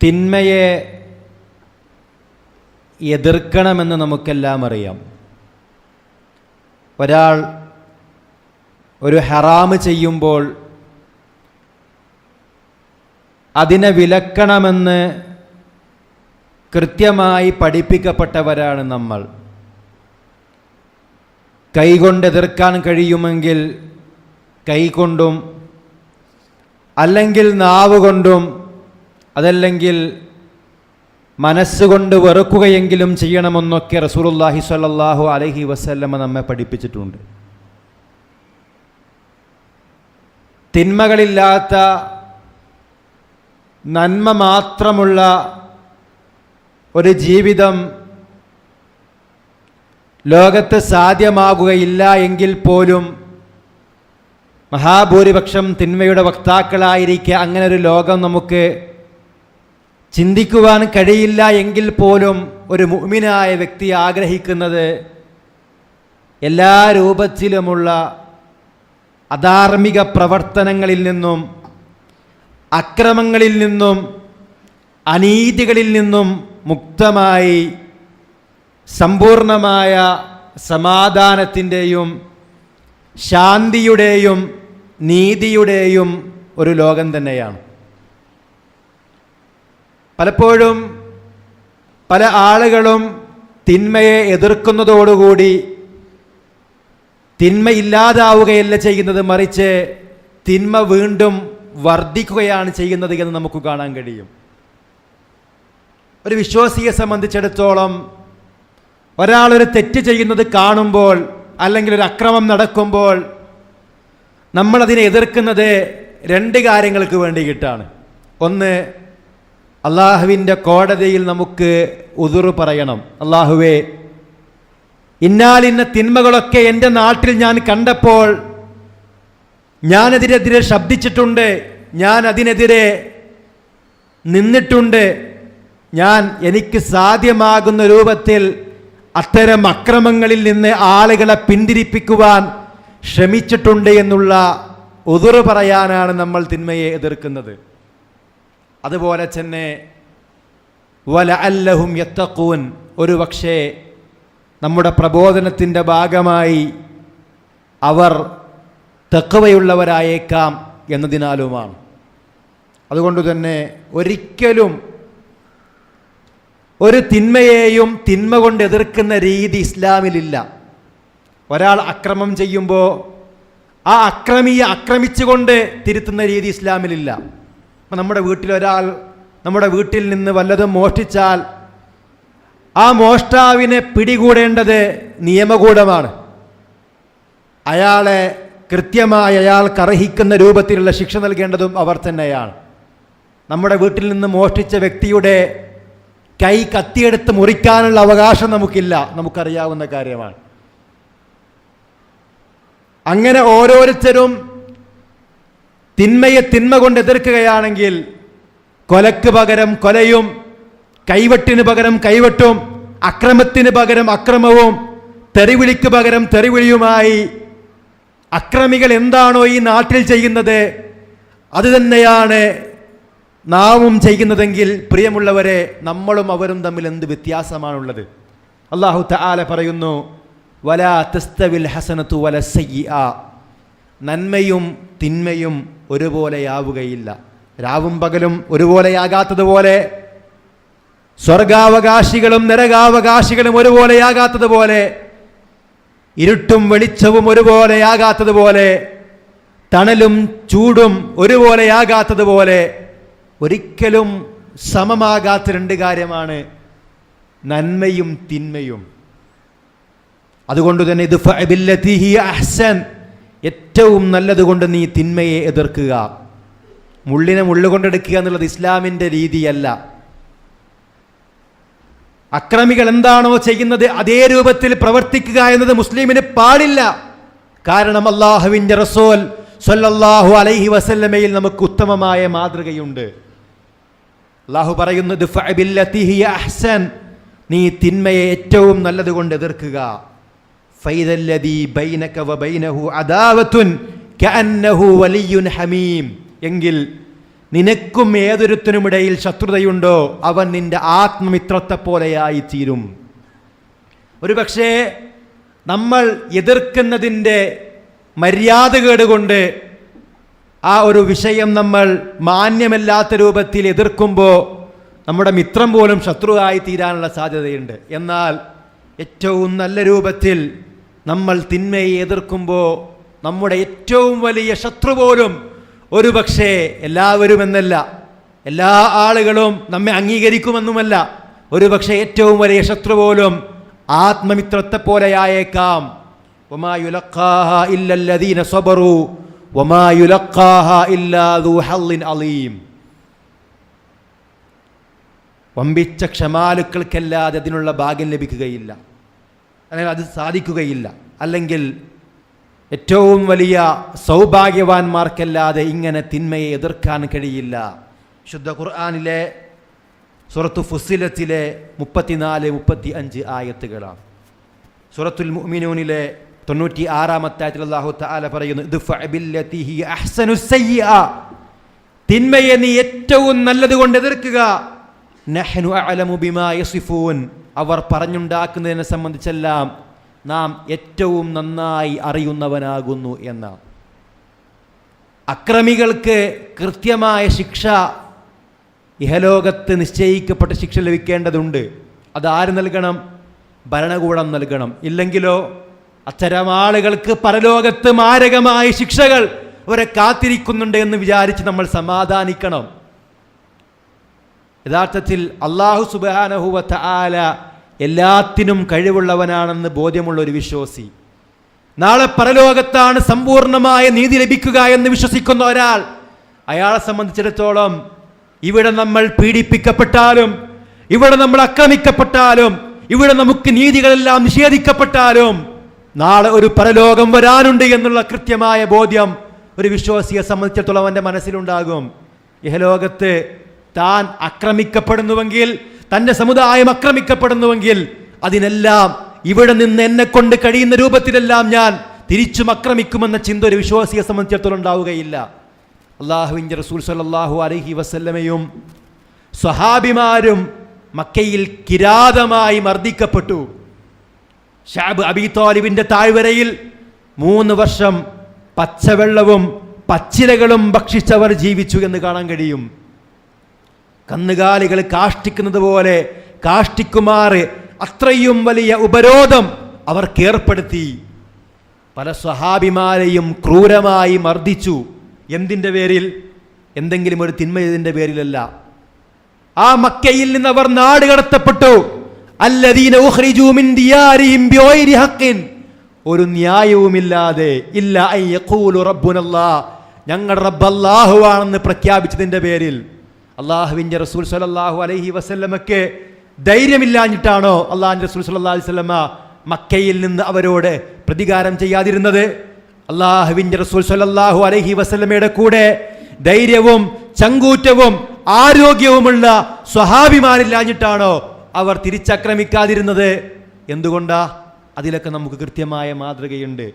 തിന്മയെ എതിർക്കണമെന്ന് നമുക്കെല്ലാം അറിയാം. ഒരാൾ ഒരു ഹറാമ് ചെയ്യുമ്പോൾ അതിനെ വിലക്കണമെന്ന് കൃത്യമായി പഠിപ്പിക്കപ്പെട്ടവരാണ് നമ്മൾ. കൈകൊണ്ട് എതിർക്കാൻ കഴിയുമെങ്കിൽ കൈകൊണ്ടും, അല്ലെങ്കിൽ നാവ് കൊണ്ടും, അതല്ലെങ്കിൽ മനസ്സുകൊണ്ട് വെറുക്കുകയെങ്കിലും ചെയ്യണമെന്നൊക്കെ റസൂലുള്ളാഹി സ്വല്ലല്ലാഹു അലൈഹി വസല്ലമ നമ്മെ പഠിപ്പിച്ചിട്ടുണ്ട്. തിന്മകളില്ലാത്ത നന്മ മാത്രമുള്ള ഒരു ജീവിതം ലോകത്ത് സാധ്യമാകുകയില്ല എങ്കിൽ പോലും മഹാഭൂരിപക്ഷം തിന്മയുടെ വക്താക്കളായിരിക്കുക അങ്ങനെ ഒരു ലോകം നമുക്ക് ചിന്തിക്കുവാൻ കഴിയില്ല എങ്കിൽ പോലും ഒരു മുഅ്മിനായ വ്യക്തി ആഗ്രഹിക്കുന്നത് എല്ലാ രൂപത്തിലുമുള്ള അധാർമിക പ്രവർത്തനങ്ങളിൽ നിന്നും, അക്രമങ്ങളിൽ നിന്നും, അനീതികളിൽ നിന്നും മുക്തമായി സമ്പൂർണമായ സമാധാനത്തിൻ്റെയും ശാന്തിയുടെയും നീതിയുടെയും ഒരു ലോകം തന്നെയാണ്. പലപ്പോഴും പല ആളുകളും തിന്മയെ എതിർക്കുന്നതോടുകൂടി തിന്മ ഇല്ലാതാവുകയല്ല ചെയ്യുന്നത്, മറിച്ച് തിന്മ വീണ്ടും വർദ്ധിക്കുകയാണ് ചെയ്യുന്നത് എന്ന് നമുക്ക് കാണാൻ കഴിയും. ഒരു വിശ്വാസിയെ സംബന്ധിച്ചിടത്തോളം ഒരാളൊരു തെറ്റ് ചെയ്യുന്നത് കാണുമ്പോൾ, അല്ലെങ്കിൽ ഒരു അക്രമം നടക്കുമ്പോൾ നമ്മളതിനെ എതിർക്കുന്നത് രണ്ട് കാര്യങ്ങൾക്ക് വേണ്ടിയിട്ടാണ്. ഒന്ന്, അള്ളാഹുവിൻ്റെ കോടതിയിൽ നമുക്ക് ഉദുറ് പറയണം. അള്ളാഹുവേ, ഇന്നാലിന്ന തിന്മകളൊക്കെ എൻ്റെ നാട്ടിൽ ഞാൻ കണ്ടപ്പോൾ ഞാനതിനെതിരെ ശബ്ദിച്ചിട്ടുണ്ട്, ഞാൻ അതിനെതിരെ നിന്നിട്ടുണ്ട്, ഞാൻ എനിക്ക് സാധ്യമാകുന്ന രൂപത്തിൽ അത്തരം അക്രമങ്ങളിൽ നിന്ന് ആളുകളെ പിന്തിരിപ്പിക്കുവാൻ ശ്രമിച്ചിട്ടുണ്ട് എന്നുള്ള ഉദുറ് പറയാനാണ് നമ്മൾ തിന്മയെ എതിർക്കുന്നത്. അതുപോലെ തന്നെ വലഅല്ലഹും യത്തഖൂൻ, ഒരു പക്ഷേ നമ്മുടെ പ്രബോധനത്തിൻ്റെ ഭാഗമായി അവർ തഖ്വയുള്ളവരായേക്കാം എന്നതിനാലുമാണ്. അതുകൊണ്ട് തന്നെ ഒരിക്കലും ഒരു തിന്മയെയും തിന്മ കൊണ്ട് എതിർക്കുന്ന രീതി ഇസ്ലാമിലില്ല. ഒരാൾ അക്രമം ചെയ്യുമ്പോൾ ആ അക്രമിയെ ആക്രമിച്ചുകൊണ്ട് തിരുത്തുന്ന രീതി ഇസ്ലാമിലില്ല. അപ്പം നമ്മുടെ വീട്ടിൽ നിന്ന് വല്ലതും മോഷ്ടിച്ചാൽ ആ മോഷ്ടാവിനെ പിടികൂടേണ്ടത് നിയമകൂടമാണ്. അയാളെ കൃത്യമായി അയാൾക്ക് അർഹിക്കുന്ന രൂപത്തിലുള്ള ശിക്ഷ നൽകേണ്ടതും അവർ തന്നെയാണ്. നമ്മുടെ വീട്ടിൽ നിന്ന് മോഷ്ടിച്ച വ്യക്തിയുടെ കൈ കത്തിയെടുത്ത് മുറിക്കാനുള്ള അവകാശം നമുക്കില്ല, നമുക്കറിയാവുന്ന കാര്യമാണ്. അങ്ങനെ ഓരോരുത്തരും തിന്മയെ തിന്മ കൊണ്ട് എതിർക്കുകയാണെങ്കിൽ കൊലക്ക് പകരം കൊലയും, കൈവെട്ടിന് പകരം കൈവെട്ടും, അക്രമത്തിന് പകരം അക്രമവും, തെറിവിളിക്ക് പകരം തെറിവിളിയുമായി അക്രമികൾ എന്താണോ ഈ നാട്ടിൽ ചെയ്യുന്നത് അത് തന്നെയാണ് നാവും ചെയ്യുന്നതെങ്കിൽ പ്രിയമുള്ളവരെ, നമ്മളും അവരും തമ്മിൽ എന്ത് വ്യത്യാസമാണുള്ളത്? അല്ലാഹു തആല പറയുന്നു, വലാ തസ്തവിൽ ഹസനതു വല സയ്യിഅ, നന്മയും തിന്മയും ഒരുപോലെയാവുകയില്ല. രാവും പകലും ഒരുപോലെയാകാത്തതുപോലെ, സ്വർഗാവകാശികളും നരകാവകാശികളും ഒരുപോലെയാകാത്തതുപോലെ, ഇരുട്ടും വെളിച്ചവും ഒരുപോലെയാകാത്തതുപോലെ, തണലും ചൂടും ഒരുപോലെയാകാത്തതുപോലെ, ഒരിക്കലും സമമാകാത്ത രണ്ട് കാര്യമാണ് നന്മയും തിന്മയും. അതുകൊണ്ട് തന്നെ ഇദ്ഫഅ ബില്ലതി ഹിയ അഹ്സൻ, ഏറ്റവും നല്ലതുകൊണ്ട് നീ തിന്മയെ എതിർക്കുക. മുള്ളിനെ മുള്ളുകൊണ്ടെടുക്കുക എന്നുള്ളത് ഇസ്ലാമിൻ്റെ രീതിയല്ല. അക്രമികൾ എന്താണോ ചെയ്യുന്നത് അതേ രൂപത്തിൽ പ്രവർത്തിക്കുക എന്നത് മുസ്ലിമിന് പാടില്ല. കാരണം അല്ലാഹുവിൻ്റെ റസൂൽ സ്വല്ലല്ലാഹു അലൈഹി വസല്ലമയിൽ നമുക്ക് ഉത്തമമായ മാതൃകയുണ്ട്. അല്ലാഹു പറയുന്നത് ഇദ്ഫഅ ബില്ലതി ഹിയ അഹ്സൻ, നീ തിന്മയെ ഏറ്റവും നല്ലതുകൊണ്ട് എതിർക്കുക. ഫൈദല്ലദീ ബൈനക വബൈനഹു അദാവത്തുൻ കഅന്നഹു വലിയ്യുൻ ഹമീം, എങ്കിൽ നിനക്കും ഏതൊരുത്തനുമിടയിൽ ശത്രുതയുണ്ടോ അവൻ നിന്റെ ആത്മമിത്രത്തെ പോലെയായി തീരും. ഒരുപക്ഷേ നമ്മൾ എതിർക്കുന്നതിൻ്റെ മര്യാദകേട് കൊണ്ട് ആ ഒരു വിഷയം നമ്മൾ മാന്യമല്ലാത്ത രൂപത്തിൽ എതിർക്കുമ്പോൾ നമ്മുടെ മിത്രം പോലും ശത്രുവായി തീരാനുള്ള സാധ്യതയുണ്ട്. എന്നാൽ ഏറ്റവും നല്ല രൂപത്തിൽ നമ്മൾ തിന്മയെ എതിർക്കുമ്പോൾ നമ്മുടെ ഏറ്റവും വലിയ ശത്രു പോലും, ഒരുപക്ഷേ എല്ലാവരും എന്നല്ല, എല്ലാ ആളുകളും നമ്മെ അംഗീകരിക്കുമെന്നുമല്ല, ഒരുപക്ഷെ ഏറ്റവും വലിയ ശത്രു പോലും ആത്മമിത്രത്തെ പോലെയായേക്കാം. വമാ യുലഖാഹാ ഇല്ലല്ലദീന സബറു വമാ യുലഖാഹാ ഇല്ലാ ദൂ ഹള്ളിൻ അലീം. വമ്പിച്ച ക്ഷമാലുക്കൾക്കല്ലാതെ അതിനുള്ള ഭാഗ്യം ലഭിക്കുകയില്ല, അല്ലെങ്കിൽ അത് സാധിക്കുകയില്ല. അല്ലെങ്കിൽ ഏറ്റവും വലിയ സൗഭാഗ്യവാന്മാർക്കല്ലാതെ ഇങ്ങനെ തിന്മയെ എതിർക്കാൻ കഴിയില്ല. ശുദ്ധ ഖുർആനിലെ സൂറത്തു ഫുസ്സിലത്തിലെ 34-35 ആയത്തുകളാണ്. സൂറത്തുൽ മുഅ്മിനൂനിലെ 96-ാമത്തെ ആയത്തിൽ അല്ലാഹു തആല പറയുന്നു, ഇദ്ഫഅ ബില്ലതി ഹിയ അഹ്സനു സയ്യിഅ, തിന്മയെ നീ ഏറ്റവും നല്ലത് കൊണ്ട് എതിർക്കുക. നഹ്നു അഅലമു ബിമാ യസിഫൂൻ, അവർ പറഞ്ഞുണ്ടാക്കുന്നതിനെ സംബന്ധിച്ചെല്ലാം നാം ഏറ്റവും നന്നായി അറിയുന്നവനാകുന്നു എന്ന. അക്രമികൾക്ക് കൃത്യമായ ശിക്ഷ ഇഹലോകത്ത് നിശ്ചയിക്കപ്പെട്ട ശിക്ഷ ലഭിക്കേണ്ടതുണ്ട്. അതാര് നൽകണം? ഭരണകൂടം നൽകണം. ഇല്ലെങ്കിലോ അത്തരം ആളുകൾക്ക് പരലോകത്ത് മാരകമായ ശിക്ഷകൾ അവരെ കാത്തിരിക്കുന്നുണ്ട് എന്ന് വിചാരിച്ച് നമ്മൾ സമാധാനിക്കണം. യഥാർത്ഥത്തിൽ അല്ലാഹു സുബ്ഹാനഹു വ തആല എല്ലാത്തിനും കഴിവുള്ളവനാണെന്ന് ബോധ്യമുള്ള ഒരു വിശ്വാസി, നാളെ പരലോകത്താണ് സമ്പൂർണമായ നീതി ലഭിക്കുക എന്ന് വിശ്വസിക്കുന്ന ഒരാൾ, അയാളെ സംബന്ധിച്ചിടത്തോളം ഇവിടെ നമ്മൾ പീഡിപ്പിക്കപ്പെട്ടാലും, ഇവിടെ നമ്മൾ ആക്രമിക്കപ്പെട്ടാലും, ഇവിടെ നമുക്ക് നീതികളെല്ലാം നിഷേധിക്കപ്പെട്ടാലും നാളെ ഒരു പരലോകം വരാനുണ്ട് എന്നുള്ള കൃത്യമായ ബോധ്യം ഒരു വിശ്വാസിയെ സംബന്ധിച്ചിടത്തോളം അവൻ്റെ മനസ്സിലുണ്ടാകും. ഇഹലോകത്ത് താൻ ആക്രമിക്കപ്പെടുന്നുവെങ്കിൽ, തൻ്റെ സമുദായം ആക്രമിക്കപ്പെടുന്നുവെങ്കിൽ അതിനെല്ലാം ഇവിടെ നിന്ന് എന്നെ കൊണ്ട് കഴിയുന്ന രൂപത്തിലെല്ലാം ഞാൻ തിരിച്ചും ആക്രമിക്കുമെന്ന ചിന്ത ഒരു വിശ്വാസിയെ സംബന്ധിച്ചിടത്തോളം ഉണ്ടാവുകയില്ല. അല്ലാഹുവിൻ്റെ റസൂൽ സ്വല്ലല്ലാഹു അലൈഹി വസല്ലമയും സ്വഹാബിമാരും മക്കയിൽ കിരാതമായി മർദ്ദിക്കപ്പെട്ടു. ശഅബ് അബീ ത്വാലിബിന്റെ താഴ്വരയിൽ 3 വർഷം പച്ചവെള്ളവും പച്ചിലകളും ഭക്ഷിച്ചവർ ജീവിച്ചു എന്ന് കാണാൻ കഴിയും. കന്നുകാലികൾ കാഷ്ടിക്കുന്നത് പോലെ കാഷ്ടിക്കുമാറ് അത്രയും വലിയ ഉപരോധം അവർക്ക് ഏർപ്പെടുത്തി. പല സ്വഹാബിമാരെയും ക്രൂരമായി മർദ്ദിച്ചു. എന്തിൻ്റെ പേരിൽ? എന്തെങ്കിലും ഒരു തിന്മയതിൻ്റെ പേരിലല്ല. ആ മക്കയിൽ നിന്ന് അവർ നാട് കടത്തപ്പെട്ടു. അല്ലദീന ഉഖ്രിജൂ മിൻ ദിയാരിഹിം ബിഗൈരി ഹഖ്ഖിൻ, ഒരു ന്യായവുമില്ലാതെ, ഇല്ല അൻ യഖൂലു റബ്ബുനല്ലാഹ്, ഞങ്ങളുടെ റബ്ബ് അല്ലാഹു ആണെന്ന് പ്രഖ്യാപിച്ചതിൻ്റെ പേരിൽ. അല്ലാഹുവിൻ്റെ റസൂൽ സ്വല്ലല്ലാഹു അലൈഹി വസല്ലമയ്ക്ക് ധൈര്യമില്ലാഞ്ഞിട്ടാണോ അല്ലാഹുവിൻ്റെ റസൂൽ സ്വല്ലല്ലാഹു അലൈഹി വസല്ലമ മക്കയിൽ നിന്ന് അവരോട് പ്രതികാരം ചെയ്യാതിരുന്നത്? അല്ലാഹുവിൻ്റെ റസൂൽ സ്വല്ലല്ലാഹു അലൈഹി വസല്ലമയുടെ കൂടെ ധൈര്യവും ചങ്കൂറ്റവും ആരോഗ്യവുമുള്ള സ്വഹാബിമാരില്ലാഞ്ഞിട്ടാണോ അവർ തിരിച്ചാക്രമിക്കാതിരുന്നത്? എന്തുകൊണ്ടാ? അതിലൊക്കെ നമുക്ക് കൃത്യമായ മാതൃകയുണ്ട്.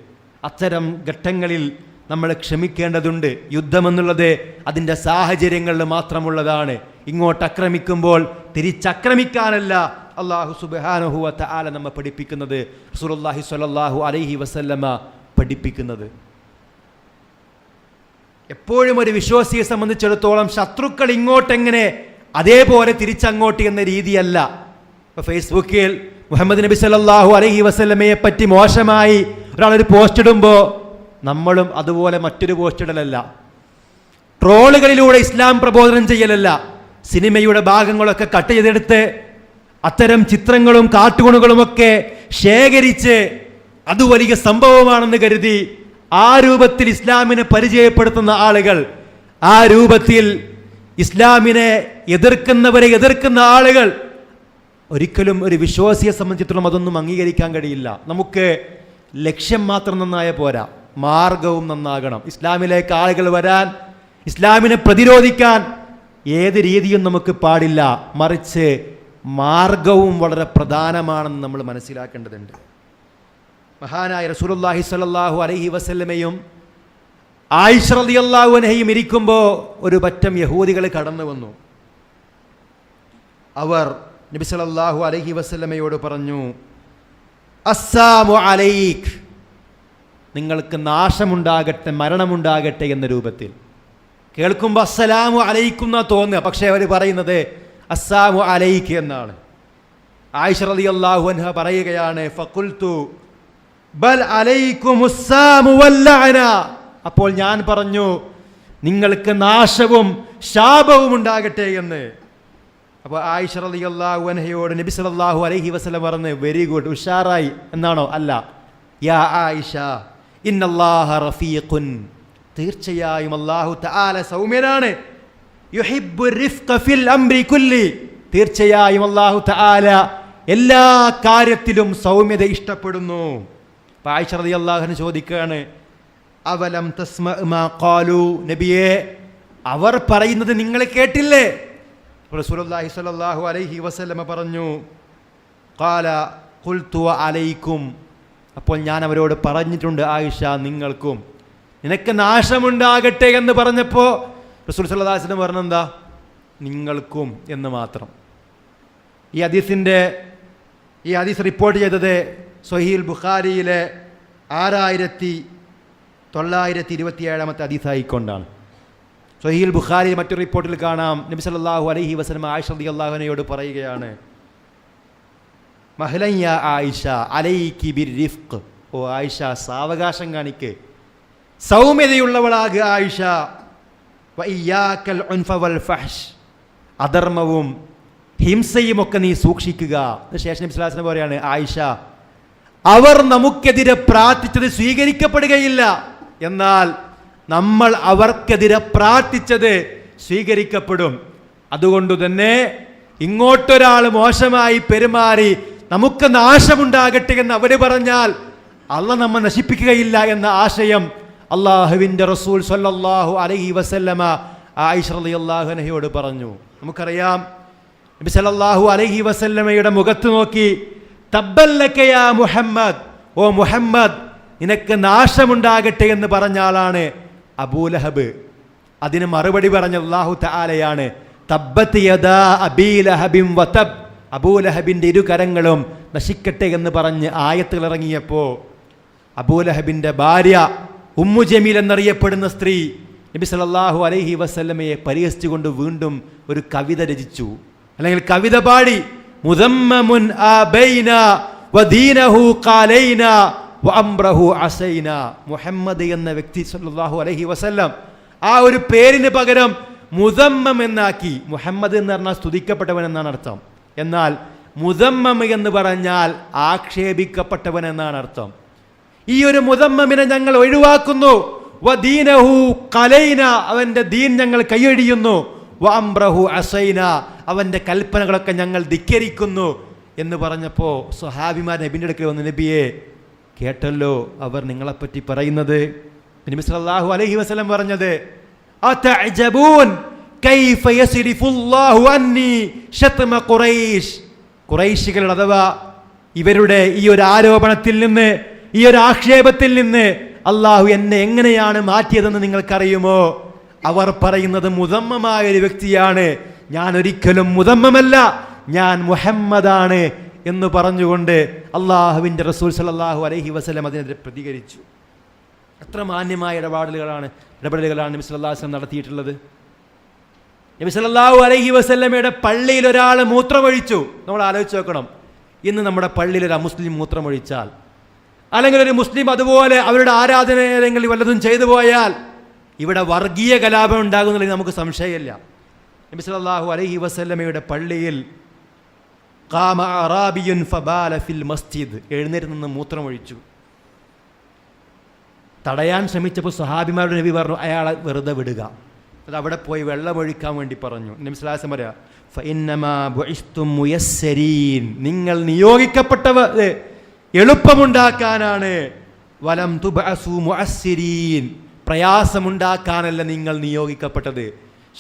അത്തരം ഘട്ടങ്ങളിൽ നമ്മൾ ക്ഷമിക്കേണ്ടതുണ്ട്. യുദ്ധമെന്നുള്ളത് അതിൻ്റെ സാഹചര്യങ്ങളിൽ മാത്രമുള്ളതാണ്. ഇങ്ങോട്ട് ആക്രമിക്കുമ്പോൾ തിരിച്ചാക്രമിക്കാനല്ല അല്ലാഹു സുബ്ഹാനഹു വ തആല നമ്മെ പഠിപ്പിക്കുന്നത്, റസൂലുള്ളാഹി സ്വല്ലല്ലാഹു അലൈഹി വസല്ലമ പഠിപ്പിക്കുന്നത്. എപ്പോഴും ഒരു വിശ്വാസിയെ സംബന്ധിച്ചിടത്തോളം ശത്രുക്കൾ ഇങ്ങോട്ടെങ്ങനെ അതേപോലെ തിരിച്ചങ്ങോട്ട് എന്ന രീതിയല്ല. ഇപ്പോൾ ഫേസ്ബുക്കിൽ മുഹമ്മദ് നബി സല്ലല്ലാഹു അലൈഹി വസല്ലമയെ പറ്റി മോശമായി ഒരാളൊരു പോസ്റ്റ് ഇടുമ്പോൾ നമ്മളും അതുപോലെ മറ്റൊരു പോസ്റ്റ് ഇടലല്ല. ട്രോളുകളിലൂടെ ഇസ്ലാം പ്രബോധനം ചെയ്യലല്ല. സിനിമയുടെ ഭാഗങ്ങളൊക്കെ കട്ട് ചെയ്തെടുത്ത് അത്തരം ചിത്രങ്ങളും കാർട്ടൂണുകളുമൊക്കെ ശേഖരിച്ച് അത് വലിയ സംഭവമാണെന്ന് കരുതി ആ രൂപത്തിൽ ഇസ്ലാമിനെ പരിചയപ്പെടുത്തുന്ന ആളുകൾ, ആ രൂപത്തിൽ ഇസ്ലാമിനെ എതിർക്കുന്നവരെ എതിർക്കുന്ന ആളുകൾ, ഒരിക്കലും ഒരു വിശ്വാസിയെ സംബന്ധിച്ചിടത്തോളം അതൊന്നും അംഗീകരിക്കാൻ കഴിയില്ല. നമുക്ക് ലക്ഷ്യം മാത്രം നന്നായ പോരാ, മാർഗവും നന്നാകണം. ഇസ്ലാമിലേക്ക് ആളുകൾ വരാൻ, ഇസ്ലാമിനെ പ്രതിരോധിക്കാൻ ഏത് രീതിയും നമുക്ക് പാടില്ല. മറിച്ച് മാർഗവും വളരെ പ്രധാനമാണെന്ന് നമ്മൾ മനസ്സിലാക്കേണ്ടതുണ്ട്. മഹാനായ റസൂലുള്ളാഹി സ്വല്ലല്ലാഹു അലൈഹി വസല്ലമയും ആയിഷ റളിയല്ലാഹു അൻഹയും ഇരിക്കുമ്പോൾ ഒരു പറ്റം യഹൂദികൾ കടന്നു വന്നു. അവർ നബി സല്ലല്ലാഹു അലൈഹി വസല്ലമയോട് പറഞ്ഞു, അസ്സാമു അലൈക്, നിങ്ങൾക്ക് നാശമുണ്ടാകട്ടെ, മരണമുണ്ടാകട്ടെ എന്ന രൂപത്തിൽ. കേൾക്കുമ്പോൾ അസ്സലാമു അലൈക്കും എന്നാ തോന്നുക, പക്ഷേ അവർ പറയുന്നത് അസ്സാമു അലൈക്ക് എന്നാണ്. ആയിഷ റളിയല്ലാഹു അൻഹ പറയുകയാണ്, ഫഖുൽതു ബൽ അലൈക്കുമുസ്സാമു വല്ലഅന, അപ്പോൾ ഞാൻ പറഞ്ഞു നിങ്ങൾക്ക് നാശവും ശാപവും ഉണ്ടാകട്ടെ എന്ന്. അപ്പോൾ ആയിഷ റളിയല്ലാഹു അൻഹയോട് നബി സല്ലല്ലാഹു അലൈഹി വസല്ലം പറഞ്ഞു, വെരി ഗുഡ്, ഉഷാറായി എന്നാണോ? അല്ല, യാ ആയിഷ ഇന്നല്ലാഹ റഫീഖുൻ, തീർച്ചയായും അല്ലാഹു തആല സൗമ്യനാണ്. യുഹിബ്ബു റിഫ്ഖ ഫിൽ അംരി കുല്ലി, തീർച്ചയായും അല്ലാഹു തആല എല്ലാ കാര്യത്തിലും സൗമ്യത ഇഷ്ടപ്പെടുന്നു. അപ്പോൾ ആയിഷ റളിയല്ലാഹു അൻഹ ചോദിക്കുകയാണ്, അവലം തസ്മഅ മാ ഖാലു, നബിയേ അവർ പറയുന്നത് നിങ്ങൾ കേട്ടില്ലേ? റസൂലുള്ളാഹി സ്വല്ലല്ലാഹു അലൈഹി വസല്ലമ പറഞ്ഞു, ഖാല ഖുൽതു അലൈക്കും, അപ്പോൾ ഞാൻ അവരോട് പറഞ്ഞിട്ടുണ്ട് ആയിഷ നിങ്ങൾക്കും. നിനക്ക് നാശമുണ്ടാകട്ടെ എന്ന് പറഞ്ഞപ്പോൾ റസൂൽ സല്ലല്ലാഹു അലൈഹി വസല്ലം പറഞ്ഞെന്താ? നിങ്ങൾക്കും എന്ന് മാത്രം. ഈ ഹദീസ് റിപ്പോർട്ട് ചെയ്തത് സ്വഹീഹുൽ ബുഖാരിയിലെ 6927 ഹദീസായിക്കൊണ്ടാണ്. സ്വഹീഹുൽ ബുഖാരി മറ്റൊരു റിപ്പോർട്ടിൽ കാണാം, നബി സല്ലല്ലാഹു അലൈഹി വസല്ലം ആയിഷ റളിയല്ലാഹു അൻഹയോട് പറയുകയാണ്, മഹ്ലൻ യാ ആയിഷ അലൈകി ബിർരിഫ്ഖ്, ഓ ആയിഷ സാവകാശം കാണിക്ക്, സൗമ്യതയുള്ളവളാകുക ആയിഷ. വഇയ്യാക്കൽ ഉൻഫ വൽ ഫഹ്ഷ്, അധർമ്മവും ഹിംസയും ഒക്കെ നീ സൂക്ഷിക്കുക. ശേഷം നബി സ്വല്ലല്ലാഹു അലൈഹി വസല്ലം പറയാണ്, ആയിഷ അവർ നമുക്കെതിരെ പ്രാർത്ഥിച്ചത് സ്വീകരിക്കപ്പെടുകയില്ല, എന്നാൽ നമ്മൾ അവർക്കെതിരെ പ്രാർത്ഥിച്ചത് സ്വീകരിക്കപ്പെടും. അതുകൊണ്ട് തന്നെ ഇങ്ങോട്ടൊരാൾ മോശമായി പെരുമാറി നമുക്ക് നാശമുണ്ടാകട്ടെ എന്ന് അവർ പറഞ്ഞാൽ അള്ളാഹ് നമ്മെ നശിപ്പിക്കുകയില്ല എന്ന ആശയം അള്ളാഹുവിൻ്റെ റസൂൽ സ്വല്ലല്ലാഹു അലൈഹി വസല്ലമ ആയിഷ റളിയല്ലാഹു അൻഹയോട് പറഞ്ഞു. നമുക്കറിയാം, നബി സല്ലല്ലാഹു അലൈഹി വസല്ലമയുടെ മുഖത്ത് നോക്കി തബ്ബല്ലക യാ മുഹമ്മദ്, ഓ മുഹമ്മദ് നിനക്ക് നാശമുണ്ടാകട്ടെ എന്ന് പറഞ്ഞ ആളാണ് അബൂലഹബ്. അതിന് മറുപടി പറഞ്ഞ അല്ലാഹു തആലയാണ്, തബ്ബത് യദാ അബീ ലഹബിൻ വതബ്, അബൂലഹബിൻ്റെ ഇരുകരങ്ങളും നശിക്കട്ടെ എന്ന് പറഞ്ഞ് ആയത്തുകൾ ഇറങ്ങിയപ്പോൾ അബൂലഹബിൻ്റെ ഭാര്യ ഉമ്മു ജമീൽ എന്നറിയപ്പെടുന്ന സ്ത്രീ നബി സല്ലല്ലാഹു അലൈഹി വസല്ലമയെ പരിഹസിച്ചുകൊണ്ട് വീണ്ടും ഒരു കവിത രചിച്ചു, അല്ലെങ്കിൽ കവിത പാടി. മുദമ്മമുൻ ആബൈന വദീനഹു ഖാലൈന വഅംറഹു അസൈന, മുഹമ്മദ് എന്ന വ്യക്തി സല്ലല്ലാഹു അലൈഹി വസല്ലം ആ ഒരു പേരിന് പകരം മുദമ്മം എന്നാക്കി. മുഹമ്മദ് എന്ന് പറഞ്ഞാൽ സ്തുതിക്കപ്പെട്ടവൻ എന്നാണ് അർത്ഥം, എന്നാൽ മുദമ്മം എന്ന് പറഞ്ഞാൽ ആക്ഷേപിക്കപ്പെട്ടവൻ എന്നാണ് അർത്ഥം. ഈ ഒരു മുദമ്മമിനെ ഞങ്ങൾ ഒഴിവാക്കുന്നു. വദീനഹു ഖലൈന, അവൻ്റെ ദീൻ ഞങ്ങൾ കൈയൊഴിയുന്നു. വഅംറഹു അസൈന, അവൻ്റെ കൽപ്പനകളൊക്കെ ഞങ്ങൾ ധിക്കരിക്കുന്നു എന്ന് പറഞ്ഞപ്പോൾ സ്വഹാബിമാർ നബിൻ്റെ അടുക്കൽ വന്ന്, നബിയെ കേട്ടല്ലോ അവർ നിങ്ങളെപ്പറ്റി പറയുന്നത്. നബി സല്ലല്ലാഹു അലൈഹി വസല്ലം പറഞ്ഞത്, അതഅജബൂൻ കൈഫ യസ്രിഫുല്ലാഹു അന്നി ശത്മ ഖുറൈശ്, ഖുറൈശികൾ അഥവാ ഇവരുടെ ഈ ഒരു ആരോപണത്തിൽ നിന്ന്, ഈ ഒരു ആക്ഷേപത്തിൽ നിന്ന് അള്ളാഹു എന്നെ എങ്ങനെയാണ് മാറ്റിയതെന്ന് നിങ്ങൾക്കറിയുമോ? അവർ പറയുന്നത് മുദമ്മമായ ഒരു വ്യക്തിയാണ്, ഞാൻ ഒരിക്കലും മുദമ്മമല്ല, ഞാൻ മുഹമ്മദാണ് എന്ന് പറഞ്ഞുകൊണ്ട് അള്ളാഹുവിൻ്റെ റസൂൽ സല്ലല്ലാഹു അലൈഹി വസല്ലം അതിനെതിരെ പ്രതികരിച്ചു. എത്ര മാന്യമായ ഇടപെടലുകളാണ് നബി സല്ലല്ലാഹു അലൈഹി വസല്ലം നടത്തിയിട്ടുള്ളത്. നബി സല്ലല്ലാഹു അലൈഹി വസല്ലമയുടെ പള്ളിയിൽ ഒരാൾ മൂത്രമൊഴിച്ചു. നമ്മൾ ആലോചിച്ച് നോക്കണം, ഇന്ന് നമ്മുടെ പള്ളിയിൽ ഒരു അമുസ്ലിം മൂത്രമൊഴിച്ചാൽ, അല്ലെങ്കിൽ ഒരു മുസ്ലിം അതുപോലെ അവരുടെ ആരാധനയിൽ വല്ലതും ചെയ്തു പോയാൽ ഇവിടെ വർഗീയ കലാപം ഉണ്ടാകുന്നതിൽ നമുക്ക് സംശയമില്ല. നബി സല്ലല്ലാഹു അലൈഹി വസല്ലമയുടെ പള്ളിയിൽ ഖാമ അറാബിയുൻ ഫബാല ഫിൽ മസ്ജിദ്, എഴുന്നേറ്റ് നിന്ന് മൂത്രമൊഴിച്ചു. തടയാൻ ശ്രമിച്ചപ്പോൾ സ്വഹാബിമാരുടെ നബി പറഞ്ഞു അയാളെ വെറുതെ വിടുക, അത് അവിടെ പോയി വെള്ളമൊഴിക്കാൻ വേണ്ടി പറഞ്ഞു. നബി സ്വല്ലല്ലാഹു അലൈഹി വസല്ലം പറയാ, ഫഇന്നമാ ബുഇസ്തും മുയസ്സരീൻ, നിങ്ങൾ നിയോഗിക്കപ്പെട്ടവർ എളുപ്പമുണ്ടാക്കാനാണ്. വലം തുബഅസു മുഅസ്സിരീൻ, പ്രയാസമുണ്ടാക്കാനല്ല നിങ്ങൾ നിയോഗിക്കപ്പെട്ടത്.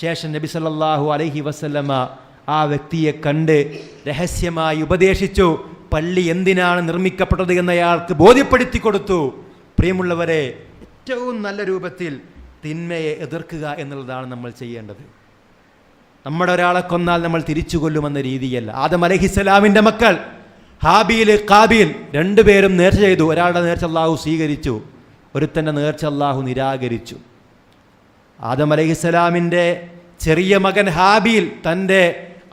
ശേഷം നബി സല്ലല്ലാഹു അലൈഹി വസല്ലമ ആ വ്യക്തിയെ കണ്ട് രഹസ്യമായി ഉപദേശിച്ചു. പള്ളി എന്തിനാണ് നിർമ്മിക്കപ്പെട്ടത് എന്ന് അയാൾക്ക് ബോധ്യപ്പെടുത്തി കൊടുത്തു. പ്രിയമുള്ളവരെ, ഏറ്റവും നല്ല രൂപത്തിൽ തിന്മയെ എതിർക്കുക എന്നുള്ളതാണ് നമ്മൾ ചെയ്യേണ്ടത്. നമ്മുടെ ഒരാളെ കൊന്നാൽ നമ്മൾ തിരിച്ചു കൊല്ലുമെന്ന രീതിയല്ല. ആദം അലൈഹിസ്സലാമിൻ്റെ മക്കൾ ഹാബീൽ ഖാബീൽ രണ്ടുപേരും നേർച്ച ചെയ്തു. ഒരാളുടെ നേർച്ച അള്ളാഹു സ്വീകരിച്ചു, ഒരുത്തൻ്റെ നേർച്ച അള്ളാഹു നിരാകരിച്ചു. ആദം അലൈഹിസ്സലാമിൻ്റെ ചെറിയ മകൻ ഹാബീൽ തൻ്റെ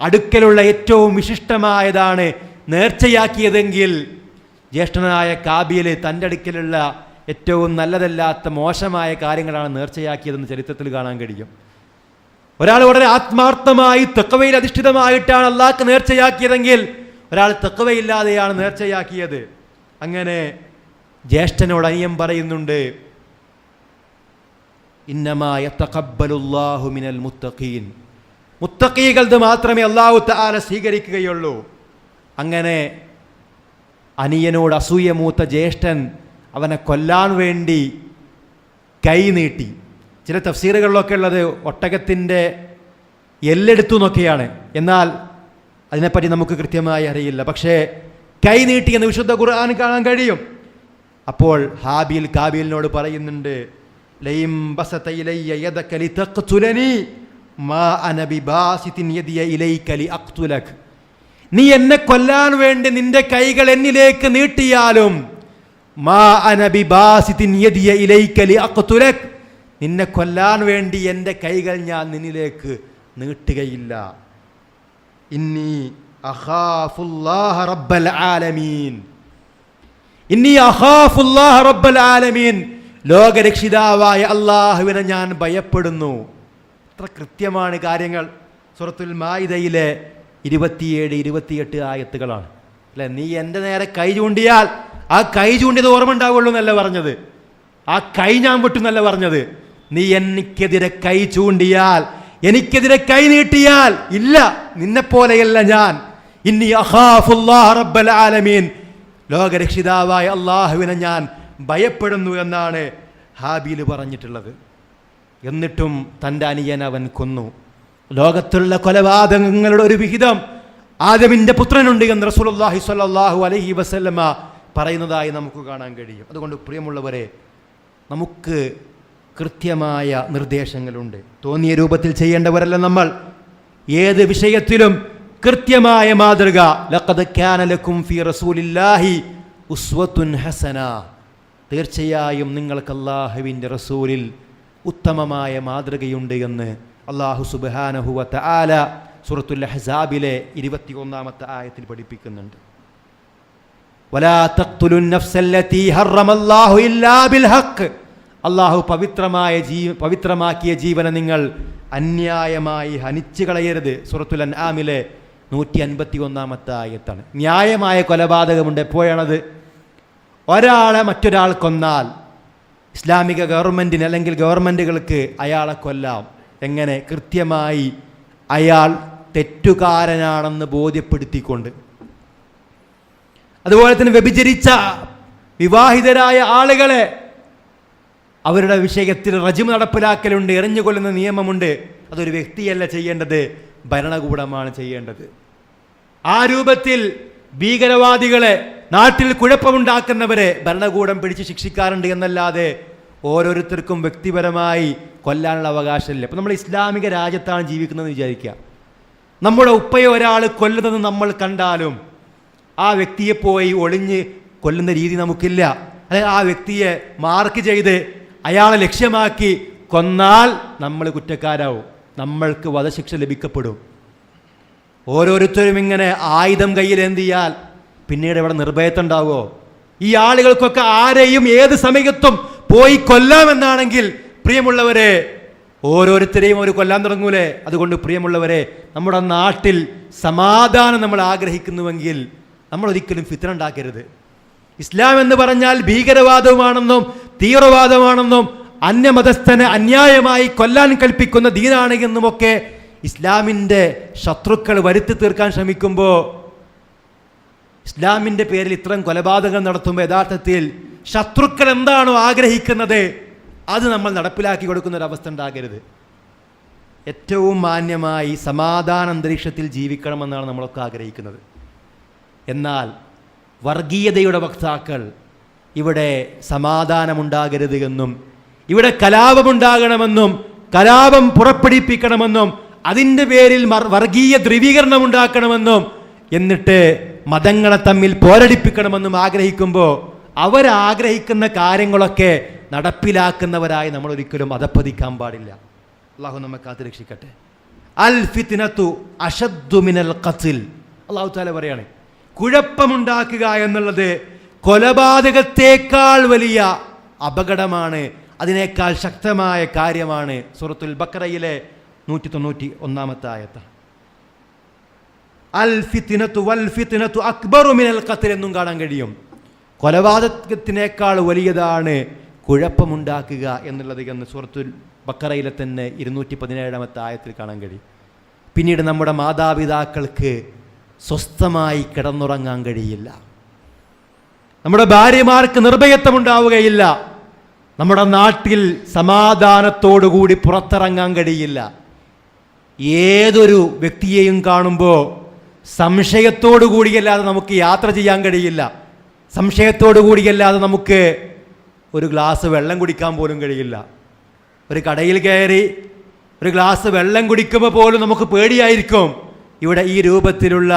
അടുക്കലുള്ള ഏറ്റവും വിശിഷ്ടമായതാണ് നേർച്ചയാക്കിയതെങ്കിൽ ജ്യേഷ്ഠനായ കാബീൽ തൻ്റെ അടുക്കലുള്ള ഏറ്റവും നല്ലതല്ലാത്ത മോശമായ കാര്യങ്ങളാണ് നേർച്ചയാക്കിയതെന്ന് ചരിത്രത്തിൽ കാണാൻ കഴിയും. ഒരാൾ വളരെ ആത്മാർത്ഥമായി തഖ്വയിൽ അധിഷ്ഠിതമായിട്ടാണ് അള്ളാഹ്ക്ക് നേർച്ചയാക്കിയതെങ്കിൽ ഒരാൾ തഖ്വയില്ലാതെയാണ് നേർച്ചയാക്കിയത്. അങ്ങനെ ജ്യേഷ്ഠനോട് അനിയൻ പറയുന്നുണ്ട്, ഇന്നമാ യതഖബ്ബലുല്ലാഹു മിനൽ മുത്തഖീൻ, മുത്തഖീകൾക്ക് മാത്രമേ അല്ലാഹു തആല സ്വീകരിക്കുകയുള്ളൂ. അങ്ങനെ അനിയനോട് അസൂയ മൂത്ത ജ്യേഷ്ഠൻ അവനെ കൊല്ലാൻ വേണ്ടി കൈ നീട്ടി. ചില തഫ്സീറുകളിലൊക്കെ ഉള്ളത് ഒട്ടകത്തിൻ്റെ എല്ലെടുത്തു എന്നൊക്കെയാണ്, എന്നാൽ അതിനെപ്പറ്റി നമുക്ക് കൃത്യമായി അറിയില്ല. പക്ഷേ കൈ നീട്ടി എന്ന് വിശുദ്ധ ഖുർആൻ കാണാൻ കഴിയും. അപ്പോൾ ഹാബീൽ കാബീലിനോട് പറയുന്നുണ്ട്, ലൈം ബസത ഇലയ്യ യദക ലിതഖ്തുലനി മാ അന ബിബാസിതിൻ യദിയ ഇലൈക ലിഅഖ്തുലക, നീ എന്നെ കൊല്ലാൻ വേണ്ടി നിന്റെ കൈകൾ എന്നിലേക്ക് നീട്ടിയാലും മാ അന ബിബാസിതിൻ യദിയ ഇലൈക ലിഅഖ്തുലക, നിന്നെ കൊല്ലാൻ വേണ്ടി എൻ്റെ കൈകൾ ഞാൻ നിന്നിലേക്ക് നീട്ടുകയില്ല. ഇന്നി അഖാഫുല്ലാഹ റബ്ബൽ ആലമീൻ, ഇന്നി അഖാഫുല്ലാഹ റബ്ബൽ ആലമീൻ, ലോകരക്ഷിതാവായ അള്ളാഹുവിനെ ഞാൻ ഭയപ്പെടുന്നു. എത്ര കൃത്യമാണ് കാര്യങ്ങൾ. സൂറത്തുൽ മാഇദയിലെ 27-28 ആയത്തുകളാണ് അല്ലെ. നീ എൻ്റെ നേരെ കൈ ചൂണ്ടിയാൽ ആ കൈ ചൂണ്ടിയത് ഓർമ്മ ഉണ്ടാവുള്ളൂ എന്നല്ല പറഞ്ഞത്, ആ കൈ ഞാൻ വിട്ടുന്നല്ല പറഞ്ഞത്. നീ എനിക്കെതിരെ കൈ ചൂണ്ടിയാൽ, എനിക്കെതിരെ കൈ നീട്ടിയാൽ, ഇല്ല, നിന്നെപ്പോലെയല്ല ഞാൻ. ഇന്നി അഖാഫുല്ലാഹ റബ്ബൽ ആലമീൻ, ലോകരക്ഷിതാവായ അള്ളാഹുവിനെ ഞാൻ ഭയപ്പെടുന്നു എന്നാണ് ഹാബീൽ പറഞ്ഞിട്ടുള്ളത്. എന്നിട്ടും തൻ്റെ അനിയൻ അവൻ കൊന്നു. ലോകത്തുള്ള കൊലപാതകങ്ങളുടെ ഒരു വിഹിതം ആദമിൻ്റെ പുത്രനുണ്ട് എന്ന് റസൂലുള്ളാഹി സ്വല്ലല്ലാഹു അലൈഹി വസല്ലമ പറയുന്നതായി നമുക്ക് കാണാൻ കഴിയും. അതുകൊണ്ട് പ്രിയമുള്ളവരെ, നമുക്ക് കൃത്യമായ നിർദ്ദേശങ്ങളുണ്ട്. തോന്നിയ രൂപത്തിൽ ചെയ്യേണ്ടവരല്ല നമ്മൾ. ഏത് വിഷയത്തിലും കൃത്യമായ മാതൃക. ലഖദ് കാന ലക്കും ഫീ റസൂലില്ലാഹി ഉസ്വത്തുൻ ഹസന, തീർച്ചയായും നിങ്ങൾക്ക് അല്ലാഹുവിൻ്റെ റസൂലിൽ ഉത്തമമായ മാതൃകയുണ്ട് എന്ന് അല്ലാഹു സുബ്ഹാനഹു വ തആല സൂറത്തുൽ അഹ്സാബിലെ 21-ാമത്തെ ആയത്തിൽ പഠിപ്പിക്കുന്നുണ്ട്. വലാ തഖ്തുലുൻ നഫ്സല്ലതീ ഹറമല്ലാഹു ഇല്ലാ ബിൽ ഹഖ്, അല്ലാഹു പവിത്രമാക്കിയ ജീവനെ നിങ്ങൾ അന്യായമായി ഹനിച്ചു കളയരുത്. സൂറത്തുൽ അൻആമിലെ 151-ാമത്തെ ആയത്താണ്. ന്യായമായ കൊലപാതകമുണ്ട്. എപ്പോഴാണത്? ഒരാളെ മറ്റൊരാൾ കൊന്നാൽ ഇസ്ലാമിക ഗവൺമെൻറ്റിന് അല്ലെങ്കിൽ ഗവൺമെൻറ്റുകൾക്ക് അയാളെ കൊല്ലാം. എങ്ങനെ? കൃത്യമായി അയാൾ തെറ്റുകാരനാണെന്ന് ബോധ്യപ്പെടുത്തിക്കൊണ്ട്. അതുപോലെ തന്നെ വ്യഭിചരിച്ച വിവാഹിതരായ ആളുകളെ അവരുടെ വിഷയത്തിൽ റജ്മ് നടപ്പിലാക്കലുണ്ട്, എറിഞ്ഞുകൊള്ളുന്ന നിയമമുണ്ട്. അതൊരു വ്യക്തിയല്ല ചെയ്യേണ്ടത്, ഭരണകൂടമാണ് ചെയ്യേണ്ടത്. ആ രൂപത്തിൽ ഭീകരവാദികളെ, നാട്ടിൽ കുഴപ്പമുണ്ടാക്കുന്നവരെ ഭരണകൂടം പിടിച്ച് ശിക്ഷിക്കാറുണ്ട് എന്നല്ലാതെ ഓരോരുത്തർക്കും വ്യക്തിപരമായി കൊല്ലാനുള്ള അവകാശമില്ല. അപ്പം നമ്മൾ ഇസ്ലാമിക രാജ്യത്താണ് ജീവിക്കുന്നതെന്ന് വിചാരിക്കുക. നമ്മുടെ ഉപ്പയെ ഒരാൾ കൊല്ലുന്നത് നമ്മൾ കണ്ടാലും ആ വ്യക്തിയെ പോയി ഒളിഞ്ഞ് കൊല്ലുന്ന രീതി നമുക്കില്ല. അല്ലെങ്കിൽ ആ വ്യക്തിയെ മാർക്ക് ചെയ്ത് അയാളെ ലക്ഷ്യമാക്കി കൊന്നാൽ നമ്മൾ കുറ്റക്കാരാവും, നമ്മൾക്ക് വധശിക്ഷ ലഭിക്കപ്പെടും. ഓരോരുത്തരും ഇങ്ങനെ ആയുധം കയ്യിലേന്തിയാൽ പിന്നീട് ഇവിടെ നിർഭയത്തുണ്ടാവുമോ? ഈ ആളുകൾക്കൊക്കെ ആരെയും ഏത് സമയത്തും പോയി കൊല്ലാമെന്നാണെങ്കിൽ പ്രിയമുള്ളവരെ, ഓരോരുത്തരെയും അവർ കൊല്ലാൻ തുടങ്ങൂലേ? അതുകൊണ്ട് പ്രിയമുള്ളവരെ, നമ്മുടെ നാട്ടിൽ സമാധാനം നമ്മൾ ആഗ്രഹിക്കുന്നുവെങ്കിൽ നമ്മൾ ഒരിക്കലും ഫിത്ന ഉണ്ടാക്കരുത്. ഇസ്ലാം എന്ന് പറഞ്ഞാൽ ഭീകരവാദമാണെന്നും തീവ്രവാദമാണെന്നും അന്യമതസ്ഥനെ അന്യായമായി കൊല്ലാൻ കൽപ്പിക്കുന്ന ദീനാണ് എന്നുമൊക്കെ ഇസ്ലാമിൻ്റെ ശത്രുക്കൾ വരുത്തി തീർക്കാൻ ശ്രമിക്കുമ്പോൾ, ഇസ്ലാമിൻ്റെ പേരിൽ ഇത്തരം കൊലപാതകം നടത്തുമ്പോൾ യഥാർത്ഥത്തിൽ ശത്രുക്കൾ എന്താണോ ആഗ്രഹിക്കുന്നത് അത് നമ്മൾ നടപ്പിലാക്കി കൊടുക്കുന്ന ഒരവസ്ഥ ഉണ്ടാകരുത്. ഏറ്റവും മാന്യമായി സമാധാന അന്തരീക്ഷത്തിൽ ജീവിക്കണമെന്നാണ് നമ്മളൊക്കെ ആഗ്രഹിക്കുന്നത്. എന്നാൽ വർഗീയതയുടെ വക്താക്കൾ ഇവിടെ സമാധാനമുണ്ടാകരുത് എന്നും ഇവിടെ കലാപമുണ്ടാകണമെന്നും കലാപം പുറപ്പെടുവിപ്പിക്കണമെന്നും അതിൻ്റെ പേരിൽ വർഗീയ ധ്രുവീകരണം ഉണ്ടാക്കണമെന്നും എന്നിട്ട് മതങ്ങളെ തമ്മിൽ പോരടിപ്പിക്കണമെന്നും ആഗ്രഹിക്കുമ്പോൾ അവരാഗ്രഹിക്കുന്ന കാര്യങ്ങളൊക്കെ നടപ്പിലാക്കുന്നവരായി നമ്മൾ ഒരിക്കലും അധപ്പതിക്കാൻ പാടില്ല. അള്ളാഹു നമ്മെ കാത്തുരക്ഷിക്കട്ടെ. അൽ ഫിത്നതു അശദ്ദു മിനൽ ഖത്ൽ. അള്ളാഹു തആല പറയാണ്, കുഴപ്പമുണ്ടാക്കുക എന്നുള്ളത് കൊലപാതകത്തേക്കാൾ വലിയ അപകടമാണ്, അതിനേക്കാൾ ശക്തമായ കാര്യമാണ്. സൂറത്തുൽ ബഖറയിലെ 191 ആയത്ത്. അൽ ഫിത്നതു വൽ ഫിത്നതു അക്ബറു മിനൽ ഖത്ൽ എന്നും കാണാൻ കഴിയും. കൊലപാതകത്തിനേക്കാൾ വലിയതാണ് കുഴപ്പമുണ്ടാക്കുക എന്നുള്ളത് എന്ന് സൂറത്തുൽ ബഖറയിലെ തന്നെ 217 ആയത്തിൽ കാണാൻ കഴിയും. പിന്നീട് നമ്മുടെ മാതാപിതാക്കൾക്ക് സ്വസ്ഥമായി കിടന്നുറങ്ങാൻ കഴിയില്ല, നമ്മുടെ ഭാര്യമാർക്ക് നിർഭയത്വം ഉണ്ടാവുകയില്ല, നമ്മുടെ നാട്ടിൽ സമാധാനത്തോടുകൂടി പുറത്തിറങ്ങാൻ കഴിയില്ല. ഏതൊരു വ്യക്തിയെയും കാണുമ്പോൾ സംശയത്തോടു കൂടിയല്ലാതെ നമുക്ക് യാത്ര ചെയ്യാൻ കഴിയില്ല, സംശയത്തോടു കൂടിയല്ലാതെ നമുക്ക് ഒരു ഗ്ലാസ് വെള്ളം കുടിക്കാൻ പോലും കഴിയില്ല. ഒരു കടയിൽ കയറി ഒരു ഗ്ലാസ് വെള്ളം കുടിക്കുമ്പോൾ പോലും നമുക്ക് പേടിയായിരിക്കും. ഇവിടെ ഈ രൂപത്തിലുള്ള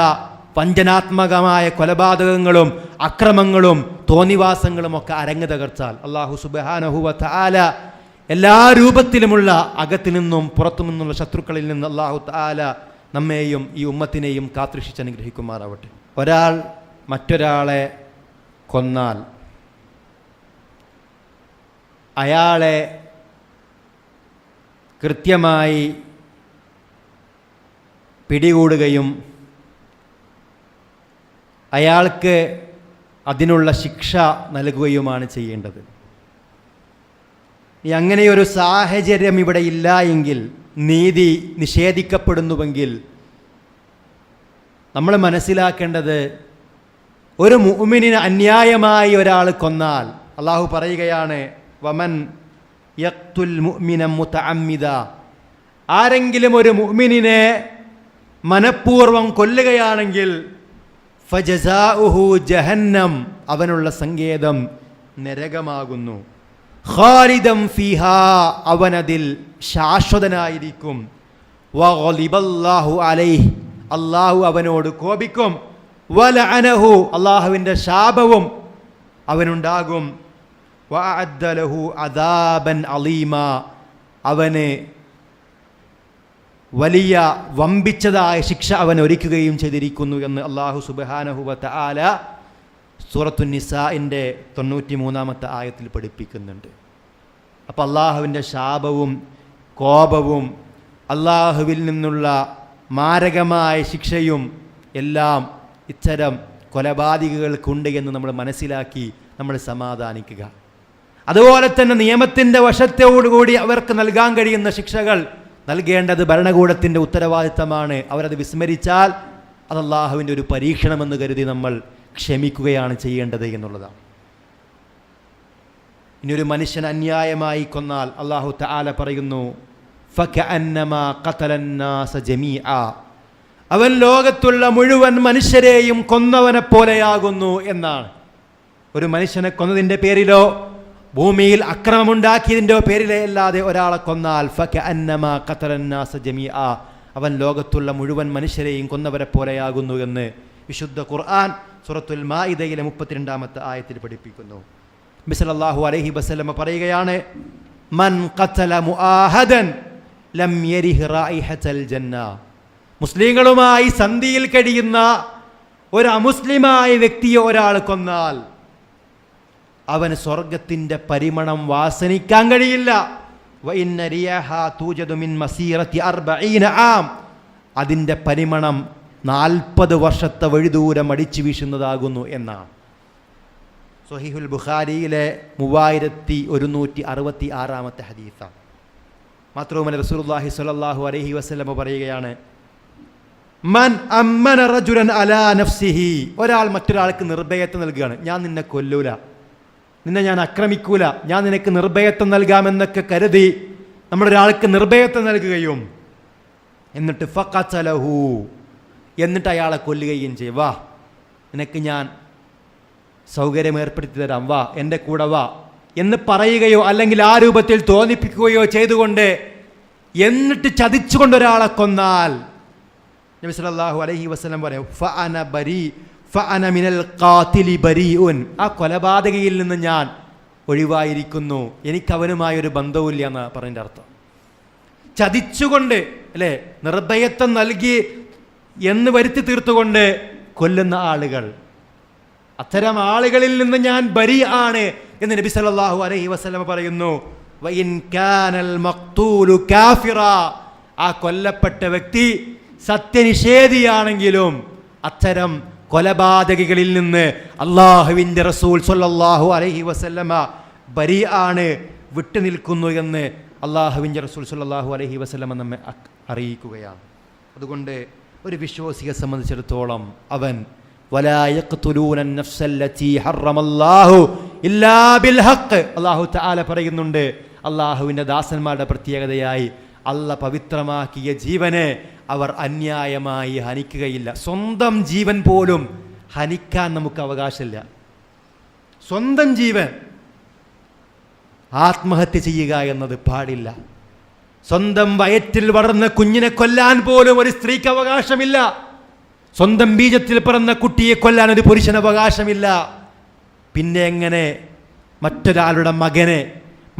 വഞ്ചനാത്മകമായ കൊലപാതകങ്ങളും അക്രമങ്ങളും തോന്നിവാസങ്ങളും ഒക്കെ അരങ്ങ് തകർച്ചാൽ അല്ലാഹു സുബ്ഹാനഹു വ തആല എല്ലാ രൂപത്തിലുമുള്ള അകത്തു നിന്നും പുറത്തു നിന്നുള്ള ശത്രുക്കളിൽ നിന്ന് അല്ലാഹു തആല നമ്മെയും ഈ ഉമ്മത്തിനെയും കാത്തുരക്ഷിച്ച് അനുഗ്രഹിക്കുമാറാവട്ടെ. ഒരാൾ മറ്റൊരാളെ കൊന്നാൽ അയാളെ കൃത്യമായി പിടികൂടുകയും അയാൾക്ക് അതിനുള്ള ശിക്ഷ നൽകുകയുമാണ് ചെയ്യേണ്ടത്. അങ്ങനെയൊരു സാഹചര്യം ഇവിടെ ഇല്ല എങ്കിൽ, നീതി നിഷേധിക്കപ്പെടുന്നുവെങ്കിൽ നമ്മൾ മനസ്സിലാക്കേണ്ടത്, ഒരു മുഅ്മിനിനെ അന്യായമായി ഒരാൾ കൊന്നാൽ അള്ളാഹു പറയുകയാണ്, വമൻ യഖ്തുൽ മുഅ്മിന മുതഅമ്മിദ, ആരെങ്കിലും ഒരു മുഅ്മിനിനെ മനഃപൂർവ്വം കൊല്ലുകയാണെങ്കിൽ ഫജസാഉഹു ജഹന്നം, അവനുള്ള സങ്കേതം നരകമാകുന്നു. ഖാലിദൻ ഫീഹാ, അവനതിൽ ശാശ്വതനായിരിക്കും. വഗളിബല്ലാഹു അലൈഹി, അല്ലാഹു അവനോട് കോപിക്കും. വലഅനഹു, അല്ലാഹുവിൻ്റെ ശാപവും അവനുണ്ടാകും. വഅഅദ്ദ ലഹു അദാബൻ അലീമ, അവന് വലിയ വമ്പിച്ചതായ ശിക്ഷ അവൻ ഒരുക്കുകയും ചെയ്തിരിക്കുന്നു എന്ന് അല്ലാഹു സുബ്ഹാനഹു വ തആല സൂറത്തുൻ നിസാഇൻ്റെ 93 ആയത്തിൽ പഠിപ്പിക്കുന്നുണ്ട്. അപ്പോൾ അള്ളാഹുവിൻ്റെ ശാപവും കോപവും അള്ളാഹുവിൽ നിന്നുള്ള മാരകമായ ശിക്ഷയും എല്ലാം ഇത്തരം കൊലപാതകികൾക്കുണ്ട് എന്ന് നമ്മൾ മനസ്സിലാക്കി നമ്മൾ സമാധാനിക്കുക. അതുപോലെ തന്നെ നിയമത്തിൻ്റെ വശത്തോടുകൂടി അവർക്ക് നൽകാൻ കഴിയുന്ന ശിക്ഷകൾ നൽകേണ്ടത് ഭരണകൂടത്തിൻ്റെ ഉത്തരവാദിത്തമാണ്. അവരത് വിസ്മരിച്ചാൽ അത് അള്ളാഹുവിൻ്റെ ഒരു പരീക്ഷണമെന്ന് കരുതി നമ്മൾ ക്ഷമിക്കുകയാണ് ചെയ്യേണ്ടത് എന്നുള്ളതാണ്. ഇനി ഒരു മനുഷ്യൻ അന്യായമായി കൊന്നാൽ അല്ലാഹു തആല പറയുന്നു, ഫകഅന്നമാ ഖതലന്നാസ ജമീഅ, അവൻ ലോകത്തുള്ള മുഴുവൻ മനുഷ്യരെയും കൊന്നവനെ പോലെയാകുന്നു എന്നാണ്. ഒരു മനുഷ്യനെ കൊന്നതിൻ്റെ പേരിലോ ഭൂമിയിൽ അക്രമമുണ്ടാക്കിയതിൻ്റെ പേരിലേ അല്ലാതെ ഒരാളെ കൊന്നാൽ ഫകഅന്നമാ ഖതലന്നാസ ജമീഅ, അവൻ ലോകത്തുള്ള മുഴുവൻ മനുഷ്യരെയും കൊന്നവരെ പോലെയാകുന്നു എന്ന് വിശുദ്ധ ഖുർആൻ സൂറത്തുൽ മാഇദയിലെ 32 ആയത്തിൽ പഠിപ്പിക്കുന്നു. നബി സല്ലല്ലാഹു അലൈഹി വസല്ലം പറയുകയാണ്, മൻ ഖതല മുആഹദൻ ലം യരിഹ് റായിഹത്തൽ ജന്ന, മുസ്ലിങ്ങളുമായി സന്ധിയിൽ കഴിയുന്ന ഒരു അമുസ്ലിമായ വ്യക്തിയെ ഒരാൾ കൊന്നാൽ അവന് സ്വർഗത്തിൻ്റെ പരിമളം വാസനിക്കാൻ കഴിയില്ല. വഇന്ന റിയഹാ തൂജദു മിൻ മസീറത്തി 40 ആം, അതിൻ്റെ പരിമളം 40 വർഷത്തെ വഴിദൂരം അടിച്ചു വീശുന്നതാകുന്നു എന്നാണ്. സ്വഹീഹുൽ ബുഖാരിയിലെ 3166 ഹദീസാണ്. മാത്രവുമല്ല റസൂലുള്ളാഹി സ്വല്ലല്ലാഹു അലൈഹി വസല്ലം പറയുകയാണ്, മൻ അമ്മന റജുലൻ അലാ നഫ്സിഹി, ഒരാൾ മറ്റൊരാൾക്ക് നിർഭയത്വം നൽകുകയാണ്. ഞാൻ നിന്നെ കൊല്ലൂല, നിന്നെ ഞാൻ ആക്രമിക്കൂല, ഞാൻ നിനക്ക് നിർഭയത്വം നൽകാമെന്നൊക്കെ കരുതി നമ്മളൊരാൾക്ക് നിർഭയത്വം നൽകുകയും എന്നിട്ട് ഫഖതലഹു, എന്നിട്ട് അയാളെ കൊല്ലുകയും ചെയ്യും. വാ, നിനക്ക് ഞാൻ സൗകര്യം ഏർപ്പെടുത്തി തരാം, വാ എൻ്റെ കൂടെ വാ, എന്ന് പറയുകയോ അല്ലെങ്കിൽ ആ രൂപത്തിൽ തോന്നിപ്പിക്കുകയോ ചെയ്തുകൊണ്ട് എന്നിട്ട് ചതിച്ചുകൊണ്ട് ഒരാളെ കൊന്നാൽ നബി സല്ലല്ലാഹു അലൈഹി വസല്ലം പറയും ഫഅന മിനൽ ഖാതിലി ബരീഉൻ, ആ കൊലപാതകയിൽ നിന്ന് ഞാൻ ഒഴിവായിരിക്കുന്നു, എനിക്ക് അവനുമായൊരു ബന്ധവുമില്ല എന്ന് പറഞ്ഞതിൻ്റെ അർത്ഥം. ചതിച്ചുകൊണ്ട് അല്ലേ, നിർഭയത്വം നൽകി എന്ന് വരുത്തി തീർത്തുകൊണ്ട് കൊല്ലുന്ന ആളുകൾ, അത്തരം ആളുകളിൽ നിന്ന് ഞാൻ ബരി ആണ് എന്ന് നബി സല്ലല്ലാഹു അലൈഹി വസല്ലം പറയുന്നു. വഇൻ കാനൽ മഖ്തൂലു കാഫിറ, ആ കൊല്ലപ്പെട്ട വ്യക്തി സത്യനിഷേധിയാണെങ്കിലും അത്തരം കൊലപാതകികളിൽ നിന്ന് അല്ലാഹുവിൻ്റെ റസൂൽ സ്വല്ലല്ലാഹു അലൈഹി വസല്ലമ ബരി ആണ്, വിട്ടുനിൽക്കുന്നു എന്ന് അല്ലാഹുവിൻ്റെ റസൂൽ സ്വല്ലല്ലാഹു അലൈഹി വസല്ലമ നമ്മെ അറിയിക്കുകയാണ്. അതുകൊണ്ട് ഒരു വിശ്വാസിയെ സംബന്ധിച്ചിടത്തോളം അവൻ വലാ യഖ്തുലൂന അൻ-നഫ്സല്ലതി ഹറമല്ലാഹു ഇല്ലാ ബിൽ ഹഖ്, അല്ലാഹു തആല പറയുന്നുണ്ട്, അല്ലാഹുവിൻ്റെ ദാസന്മാരുടെ പ്രത്യേകതയായി അല്ലാഹ് പവിത്രമാക്കിയ ജീവനെ അവർ അന്യായമായി ഹനിക്കുകയില്ല. സ്വന്തം ജീവൻ പോലും ഹനിക്കാൻ നമുക്ക് അവകാശമില്ല. സ്വന്തം ജീവൻ ആത്മഹത്യ ചെയ്യുക എന്നത് പാടില്ല. സ്വന്തം വയറ്റിൽ വളർന്ന കുഞ്ഞിനെ കൊല്ലാൻ പോലും ഒരു സ്ത്രീക്ക് അവകാശമില്ല. സ്വന്തം ബീജത്തിൽ പിറന്ന കുട്ടിയെ കൊല്ലാൻ ഒരു പുരുഷന് അവകാശമില്ല. പിന്നെ എങ്ങനെ മറ്റൊരാളുടെ മകനെ,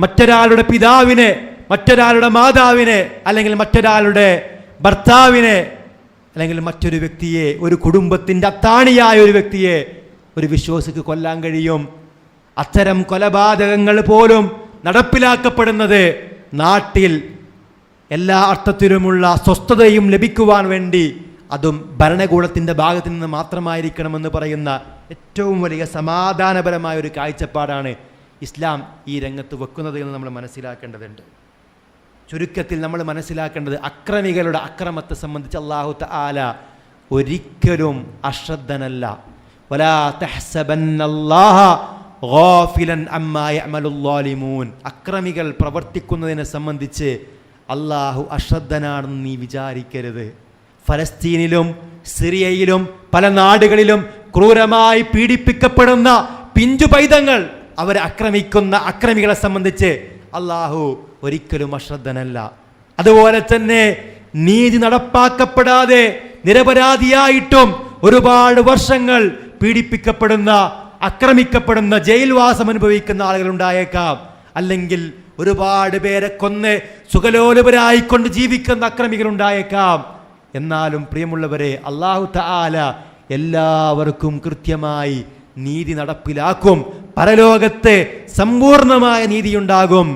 മറ്റൊരാളുടെ പിതാവിനെ, മറ്റൊരാളുടെ മാതാവിനെ, അല്ലെങ്കിൽ മറ്റൊരാളുടെ ഭർത്താവിനെ, അല്ലെങ്കിൽ മറ്റൊരു വ്യക്തിയെ, ഒരു കുടുംബത്തിൻ്റെ അത്താണിയായ ഒരു വ്യക്തിയെ ഒരു വിശ്വാസിക്ക് കൊല്ലാൻ കഴിയും? അത്തരം കൊലപാതകങ്ങൾ പോലും നടപ്പിലാക്കപ്പെടുന്നത് നാട്ടിൽ എല്ലാ അർത്ഥത്തിലുമുള്ള സ്വസ്ഥതയും ലഭിക്കുവാൻ വേണ്ടി, അതും ഭരണകൂടത്തിൻ്റെ ഭാഗത്ത് നിന്ന് മാത്രമായിരിക്കണമെന്ന് പറയുന്ന ഏറ്റവും വലിയ സമാധാനപരമായ ഒരു കാഴ്ചപ്പാടാണ് ഇസ്ലാം ഈ രംഗത്ത് വെക്കുന്നത് എന്ന് നമ്മൾ മനസ്സിലാക്കേണ്ടതുണ്ട്. ചുരുക്കത്തിൽ നമ്മൾ മനസ്സിലാക്കേണ്ടത്, അക്രമികളുടെ അക്രമത്തെ സംബന്ധിച്ച് അല്ലാഹു തആല ഒരിക്കലും അശ്രദ്ധനല്ല. വലാ തഹ്സബന്നല്ലാഹ ഗാഫിലൻ അമ്മാ യഅമലുൽ ളാലിമൂൻ, അക്രമികൾ പ്രവർത്തിക്കുന്നതിനെ സംബന്ധിച്ച് അല്ലാഹു അശ്രദ്ധനാണെന്ന് നീ വിചാരിക്കരുത്. ഫലസ്തീനിലും സിറിയയിലും പല നാടുകളിലും ക്രൂരമായി പീഡിപ്പിക്കപ്പെടുന്ന പിഞ്ചു പൈതങ്ങൾ, അവരെ ആക്രമിക്കുന്ന അക്രമികളെ സംബന്ധിച്ച് അല്ലാഹു ഒരിക്കലും അശ്രദ്ധനല്ല. അതുപോലെ തന്നെ നീതി നടപ്പാക്കപ്പെടാതെ നിരപരാധിയായിട്ടും ഒരുപാട് വർഷങ്ങൾ പീഡിപ്പിക്കപ്പെടുന്ന, ആക്രമിക്കപ്പെടുന്ന, ജയിൽവാസം അനുഭവിക്കുന്ന ആളുകൾ ഉണ്ടായേക്കാം. അല്ലെങ്കിൽ ഒരുപാട് പേരെ കൊന്ന് സുഖലോലുപരായിക്കൊണ്ട് ജീവിക്കുന്ന അക്രമികൾ ഉണ്ടായേക്കാം. എന്നാലും പ്രിയമുള്ളവരെ, അല്ലാഹു തആല എല്ലാവർക്കും കൃത്യമായി നീതി നടപ്പിലാക്കും. പരലോകത്ത് സമ്പൂർണമായ നീതിയുണ്ടാകും.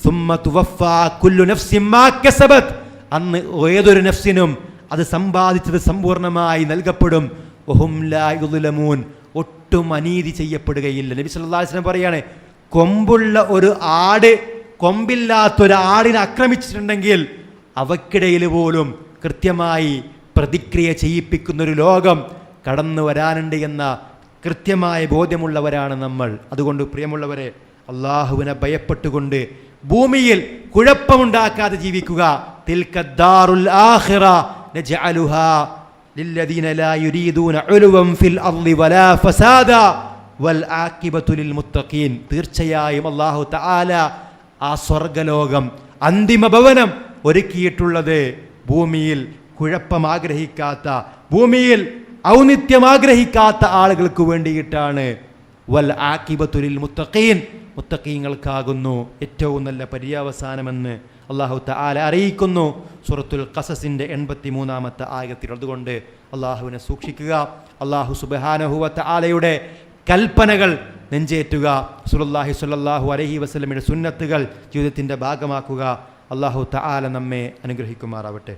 സുമ്മ തുവഫാ കുല്ലു നഫ്സിൻ മാ കസബത്, അന്ന് ഏതൊരു നഫ്സിനും അത് സമ്പാദിച്ചത് സമ്പൂർണമായി നൽകപ്പെടും. വഹും ലാ യുദ്ലമൂൻ, ഒട്ടും അനീതി ചെയ്യപ്പെടുകയില്ല. നബി സല്ലല്ലാഹു അലൈഹി വസല്ലം പറയാണ്, കൊമ്പുള്ള ഒരു ആട് കൊമ്പില്ലാത്തൊരു ആടിനെ ആക്രമിച്ചിട്ടുണ്ടെങ്കിൽ അവക്കിടയിൽ പോലും കൃത്യമായി പ്രതിക്രിയ ചെയ്യിപ്പിക്കുന്നൊരു ലോകം കടന്നു വരാനുണ്ട് എന്ന കൃത്യമായ ബോധ്യമുള്ളവരാണ് നമ്മൾ. അതുകൊണ്ട് പ്രിയമുള്ളവരെ, അള്ളാഹുവിനെ ഭയപ്പെട്ടുകൊണ്ട് ഭൂമിയിൽ കുഴപ്പമുണ്ടാക്കാതെ ജീവിക്കുക. തിൽക്കദ്ദാറുൽ ആഖിറ നജഅലുഹാ ലില്ലദീന ലാ യുരീദൂന ഉലുവൻ ഫിൽ അർളി വലാ ഫസാദാ വൽ ആഖിബതു ലിൽ മുത്തഖീൻ. തീർച്ചയായും അല്ലാഹു തആല ആ സ്വർഗ്ഗലോകം, അന്തിമ ഭവനം ഒരുക്കിയിട്ടുള്ളത് ഭൂമിയിൽ കുഴപ്പം ആഗ്രഹിക്കാത്ത, ഭൂമിയിൽ ഔന്നിത്യം ആഗ്രഹിക്കാത്ത ആളുകൾക്ക് വേണ്ടിയിട്ടാണ്. വൽ ആഖിബതു ലിൽ മുത്തഖീൻ, മുത്തഖീങ്ങൾക്കാകുന്നു ഏറ്റവും നല്ല പര്യവസാനമെന്ന് അല്ലാഹു തആല അറിയിക്കുന്നു സൂറത്തുൽ ഖസസിന്റെ 83-ാമത്തെ ആയത്തിൽ. അതുകൊണ്ട് അല്ലാഹുവിനെ സൂക്ഷിക്കുക, അല്ലാഹു സുബ്ഹാനഹു വ തആലയുടെ കൽപ്പനകൾ നെഞ്ചേറ്റുക, റസൂലുള്ളാഹി സ്വല്ലല്ലാഹു അലൈഹി വസല്ലമയുടെ സുന്നത്തുകൾ ജീവിതത്തിൻ്റെ ഭാഗമാക്കുക. അല്ലാഹു തആല നമ്മെ അനുഗ്രഹിക്കുമാറാവട്ടെ.